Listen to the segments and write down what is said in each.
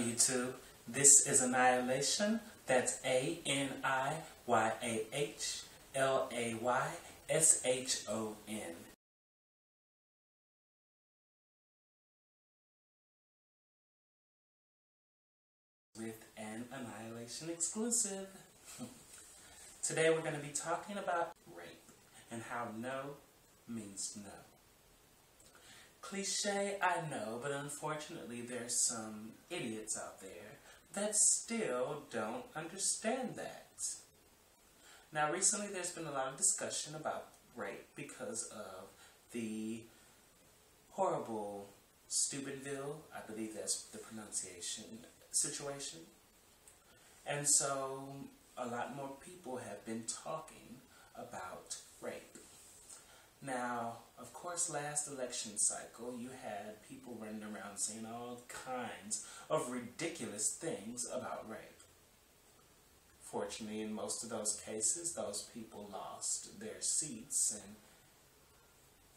YouTube. This is Aniyah Layshon. That's ANIYAHLAYSHON. With an Aniyah Layshon exclusive. Today we're going to be talking about rape and how no means no. Cliche, I know, but unfortunately there's some idiots out there that still don't understand that. Now recently there's been a lot of discussion about rape because of the horrible Stupidville, I believe that's the pronunciation, situation. And so a lot more people have been talking about rape. Now, of course, last election cycle, you had people running around saying all kinds of ridiculous things about rape. Fortunately, in most of those cases, those people lost their seats and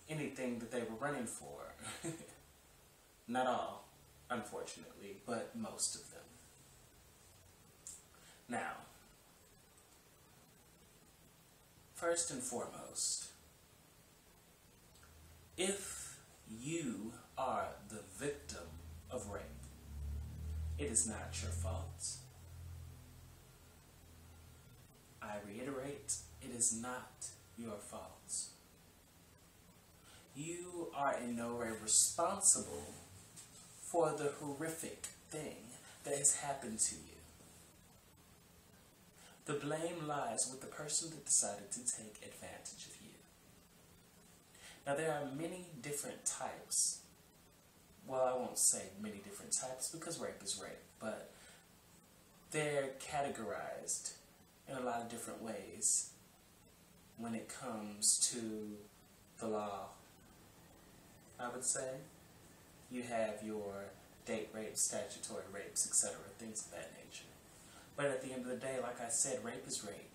anything that they were running for. Not all, unfortunately, but most of them. Now, first and foremost, if you are the victim of rape, it is not your fault. I reiterate, it is not your fault. You are in no way responsible for the horrific thing that has happened to you. The blame lies with the person that decided to take advantage of you. Now there are many different types. Well, I won't say many different types because rape is rape, but they're categorized in a lot of different ways when it comes to the law. I would say you have your date rape, statutory rapes, etc., things of that nature. But at the end of the day, like I said, rape is rape.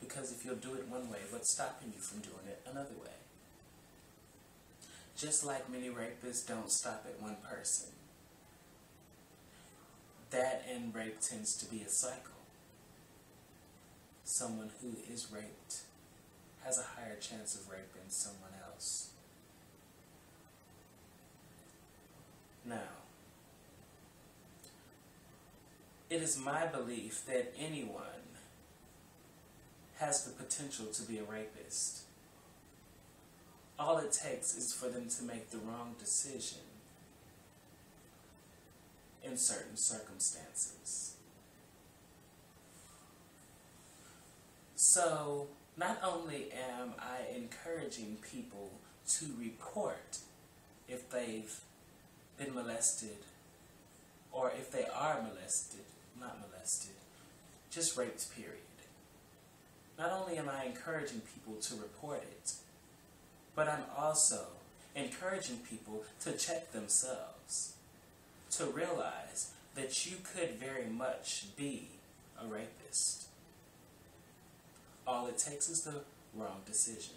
Because if you'll do it one way, what's stopping you from doing it another way? Just like many rapists don't stop at one person. That and rape tends to be a cycle. Someone who is raped has a higher chance of raping someone else. Now, it is my belief that anyone has the potential to be a rapist. All it takes is for them to make the wrong decision in certain circumstances. So, not only am I encouraging people to report if they've been molested, or if they are molested, not molested, just raped, period. Not only am I encouraging people to report it, but I'm also encouraging people to check themselves, to realize that you could very much be a rapist. All it takes is the wrong decision.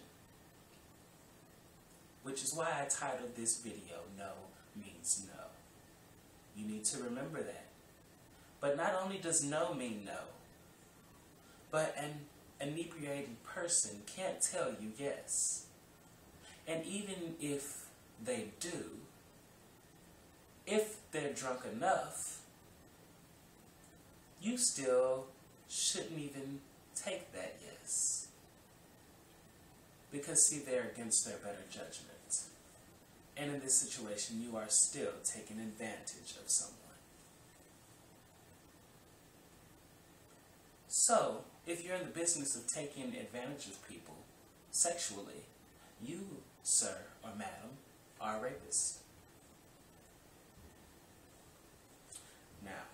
Which is why I titled this video, No Means No. You need to remember that. But not only does no mean no, but an inebriated person can't tell you yes. And even if they do, if they're drunk enough, you still shouldn't even take that yes. Because see, they're against their better judgment. And in this situation, you are still taking advantage of someone. So, if you're in the business of taking advantage of people sexually, you, sir or madam, are a rapist. Now,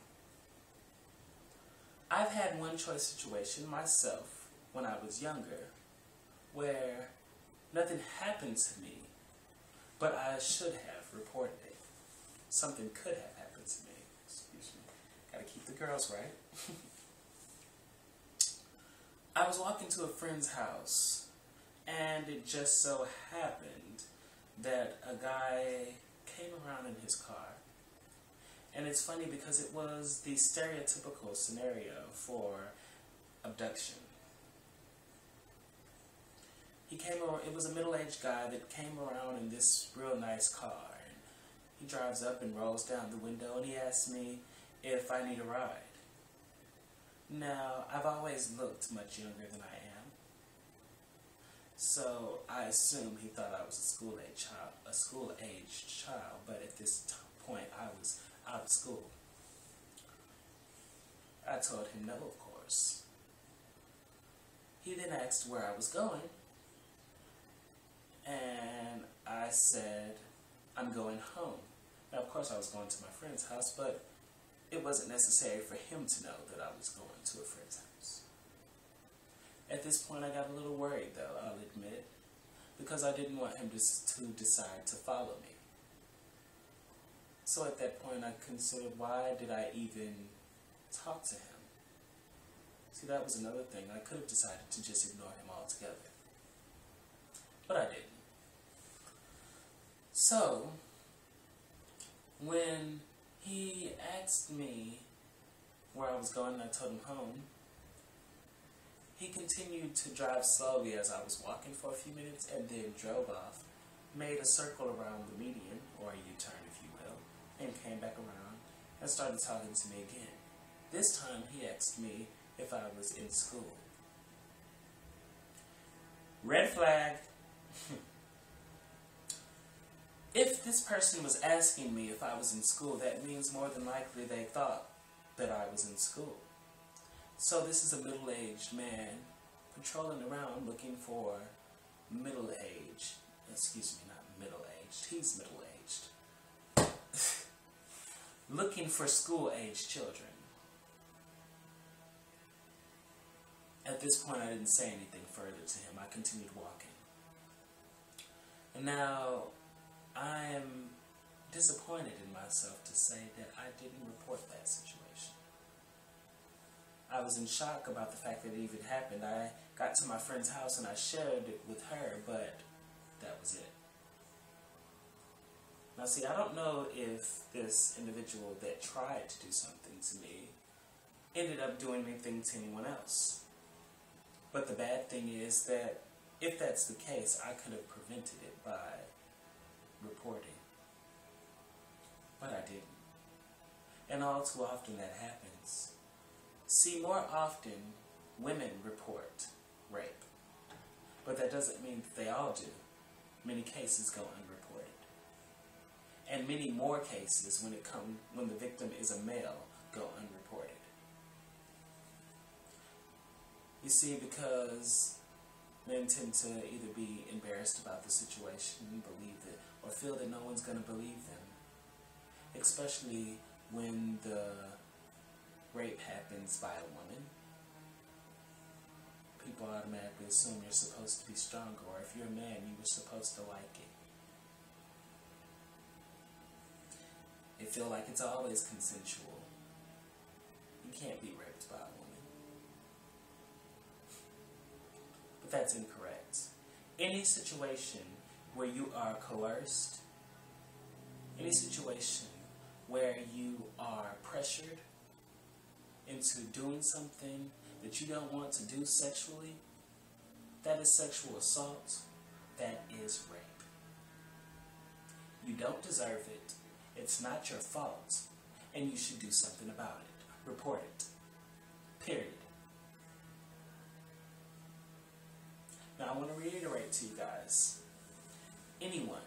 I've had one choice situation myself when I was younger where nothing happened to me, but I should have reported it. Something could have happened to me. Excuse me. Gotta keep the girls right. I was walking to a friend's house, and it just so happened that a guy came around in his car, And it's funny because it was the stereotypical scenario for abduction. He came around, it was a middle-aged guy that came around in this real nice car. And he drives up and rolls down the window and he asks me if I need a ride. Now, I've always looked much younger than I am. So I assumed he thought I was a school-aged child, but at this point I was out of school. I told him no, of course. He then asked where I was going, and I said, I'm going home. Now, of course, I was going to my friend's house, but it wasn't necessary for him to know that I was going to a friend's house. At this point, I got a little worried, though, I'll admit, because I didn't want him to decide to follow me. So at that point, I considered, why did I even talk to him? See, that was another thing. I could have decided to just ignore him altogether. But I didn't. So, when he asked me where I was going and I told him home, he continued to drive slowly as I was walking for a few minutes and then drove off, made a circle around the median, or a U-turn if you will, and came back around and started talking to me again. This time he asked me if I was in school. Red flag. If this person was asking me if I was in school, that means more than likely they thought that I was in school. So this is a middle-aged man patrolling around looking for middle-aged, excuse me, not middle-aged, he's middle-aged, looking for school-aged children. At this point, I didn't say anything further to him. I continued walking. And now, I am disappointed in myself to say that I didn't report that situation. I was in shock about the fact that it even happened. I got to my friend's house and I shared it with her, but that was it. Now see, I don't know if this individual that tried to do something to me ended up doing anything to anyone else. But the bad thing is that if that's the case, I could have prevented it by reporting. But I didn't. And all too often that happens. See, more often women report rape. But that doesn't mean that they all do. Many cases go unreported. And many more cases, when the victim is a male, go unreported. You see, because men tend to either be embarrassed about the situation, believe it, or feel that no one's going to believe them. Especially when the rape happens by a woman. People automatically assume you're supposed to be stronger, or if you're a man, you were supposed to like it. They feel like it's always consensual. You can't be raped by a woman. But that's incorrect. Any situation where you are coerced, any situation where you are pressured into doing something that you don't want to do sexually, that is sexual assault. That is rape. You don't deserve it. It's not your fault. And you should do something about it. Report it. Period. Now I want to reiterate to you guys, anyone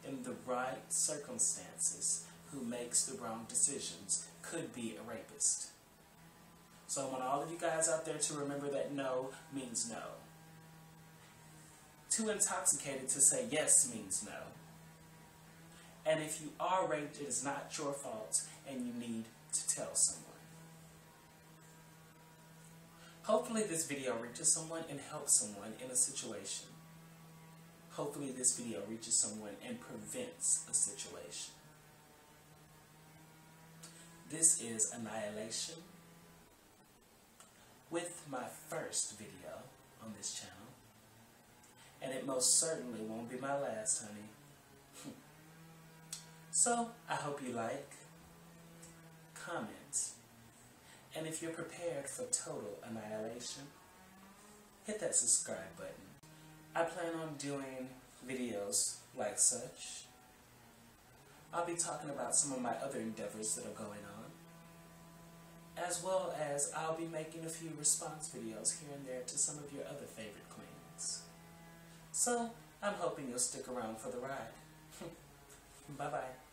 in the right circumstances who makes the wrong decisions could be a rapist. So I want all of you guys out there to remember that no means no. Too intoxicated to say yes means no. And if you are raped, it is not your fault and you need to tell someone. Hopefully this video reaches someone and helps someone in a situation. Hopefully this video reaches someone and prevents a situation. This is Aniyah Layshon with my first video on this channel. And it most certainly won't be my last, honey. So, I hope you like, if you're prepared for total annihilation, hit that subscribe button. I plan on doing videos like such. I'll be talking about some of my other endeavors that are going on, as well as I'll be making a few response videos here and there to some of your other favorite queens. So, I'm hoping you'll stick around for the ride. Bye-bye.